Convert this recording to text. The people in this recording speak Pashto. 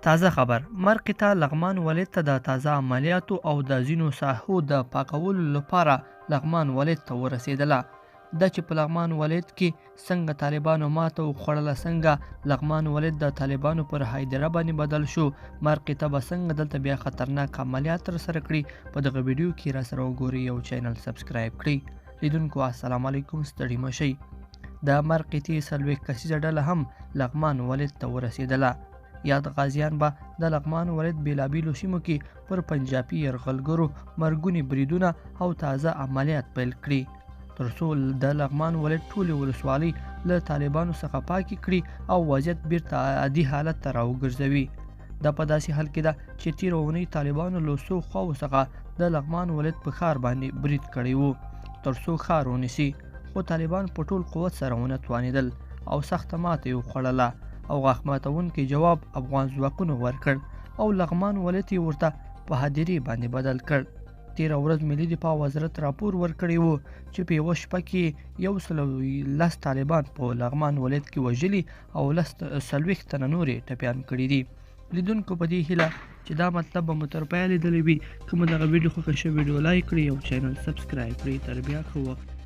تازه خبر مرکې ته لغمان ولایت ته د تازه عملیاتو او د ځینو ساحو د پاکولو لپاره لغمان ولایت ته ورسېدله. دا چې په لغمان ولایت کې څنګه طالبانو ماته وخوړله، څنګه لغمان ولایت د طالبانو پر هایدره باندې بدل شو، مرکې ته به څنګه دلته بیا خطرناک عملیات ترسره کړي، په دغه ویډیو کې را سره وګورئ. یو چینل سبسکرایب کړئ. لیدونکو السلام علیکم، ستړي مه شئ. د مرکې تی 40 کسیزه ډله هم لغمان ولایت ته ورسېدله. یاد غازیان به د لغمان ولایت بیلابیلو سیمو کې پر پنجابي یرغلګرو مرګوني بریدونه او تازه عملیات پیل کړي، ترڅو د لغمان ولایت ټولې ولسوالۍ له طالبانو څخه پاکې کړي او وضعیت بیرته عادي حالت ته راوګرځوي. دا په داسې حال کې ده چې تېره اونۍ طالبانو له څو خواو څخه د لغمان ولایت په ښار باندې برید کړی و ترڅو ښار ونیسي، خو طالبان په ټول قوت سره ونه توانېدل او سخته ماته یې وخوړله او غاښ ماتونکی جواب افغان ځواکونو ورکړ او لغمان ولایت یې ورته په هدیرې باندې بدل کړ. تېره ورځ ملي دفاع وزارت راپور ورکړی و چې په یوه شپه کې 110 طالبان په لغمان ولایت کې وژلي او 40 تنه نورې ټپیان کړي دي. لیدونکو په دې هیله چې دا مطلب به مو تر پایه لیدلی وي. که مو دغه ویډیو خوښه شوې ویډیو لایک کړئ او چینل سبسکرایب کړئ. تر بیا ښه وخت.